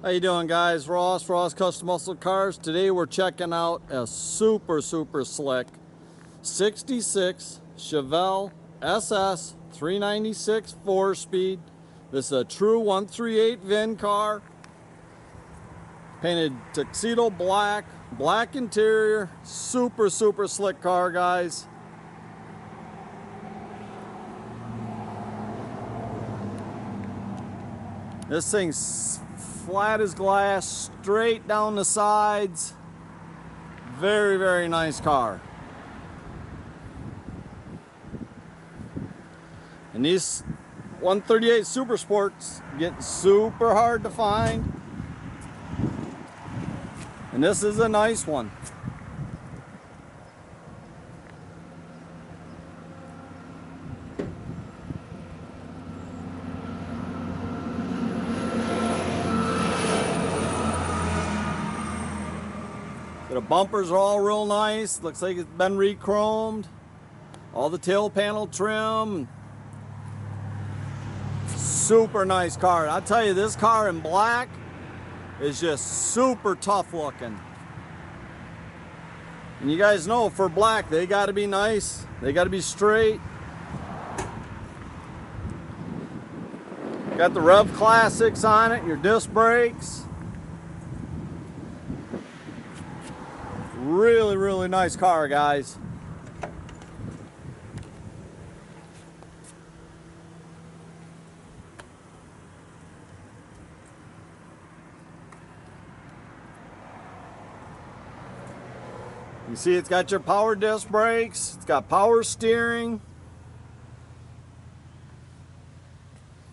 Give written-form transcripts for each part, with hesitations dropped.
How you doing, guys? Ross Custom Muscle Cars. Today we're checking out a super slick 66 Chevelle SS 396 4-speed. This is a true 138 VIN car. Painted tuxedo black interior. Super slick car, guys. This thing's flat as glass, straight down the sides. Very nice car. And these 138 Super Sports get super hard to find. And this is a nice one. The bumpers are all real nice. Looks like it's been re-chromed. All the tail panel trim. Super nice car. I'll tell you, this car in black is just super tough looking. And you guys know, for black, they got to be nice. They got to be straight. Got the Rev Classics on it, your disc brakes. Really nice car, guys. You see, it's got your power disc brakes. It's got power steering.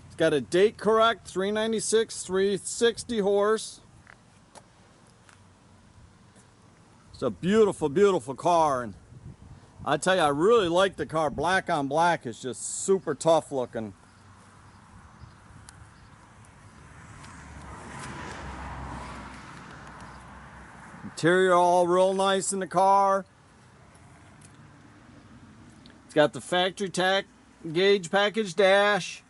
It's got a date correct 396 360 horse. It's a beautiful car, and I tell you, I really like the car. Black on black is just super tough looking. Interior all real nice in the car. It's got the factory tach gauge package dash.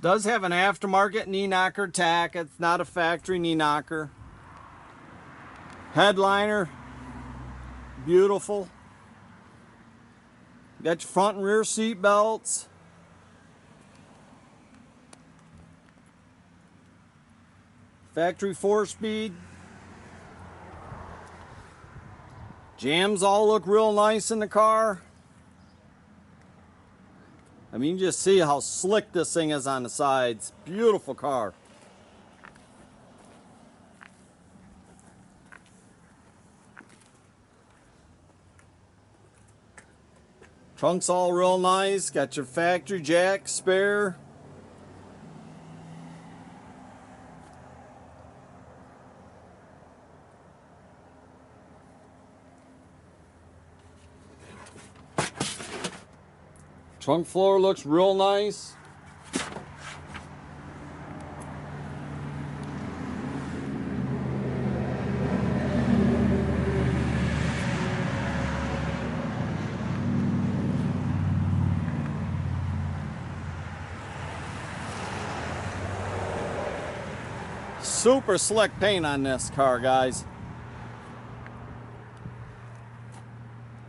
Does have an aftermarket knee knocker tach. It's not a factory knee knocker. Headliner, beautiful. Got your front and rear seat belts. Factory 4-speed. Jams all look real nice in the car. I mean, you just see how slick this thing is on the sides. Beautiful car. Trunk's all real nice. Got your factory jack spare. Trunk floor looks real nice. Super slick paint on this car, guys.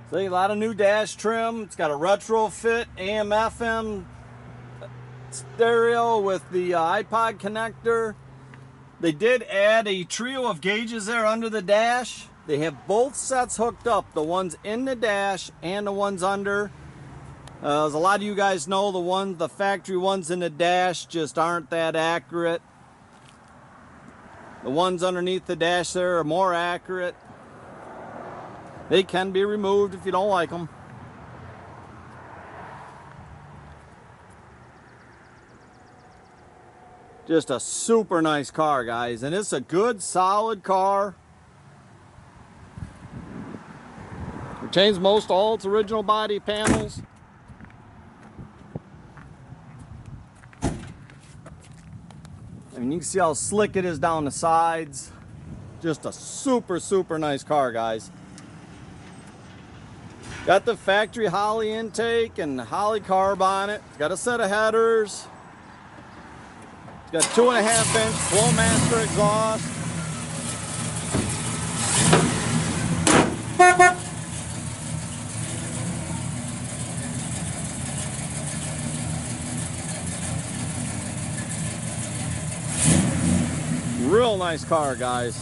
See, a lot of new dash trim. It's got a retrofit AM FM stereo with the iPod connector. They did add a trio of gauges there under the dash. They have both sets hooked up, the ones in the dash and the ones under. As a lot of you guys know, the factory ones in the dash just aren't that accurate. The ones underneath the dash there are more accurate. They can be removed if you don't like them. Just a super nice car, guys, and it's a good solid car. Retains most all its original body panels. I mean, you can see how slick it is down the sides. Just a super nice car, guys. Got the factory Holley intake and Holley carb on it. Got a set of headers. It's got 2.5-inch Flowmaster exhaust. Real nice car, guys.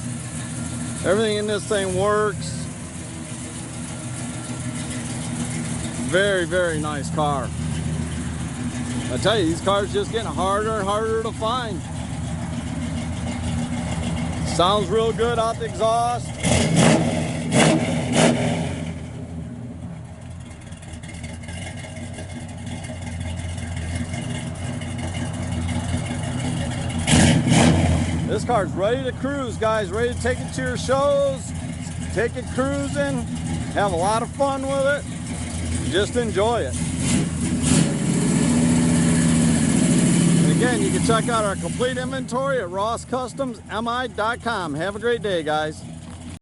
Everything in this thing works. Very, very nice car. I tell you, these cars just getting harder and harder to find. Sounds real good out the exhaust. This car's ready to cruise, guys. Ready to take it to your shows, take it cruising, have a lot of fun with it. Just enjoy it. And again, you can check out our complete inventory at rosscustomsmi.com. Have a great day, guys.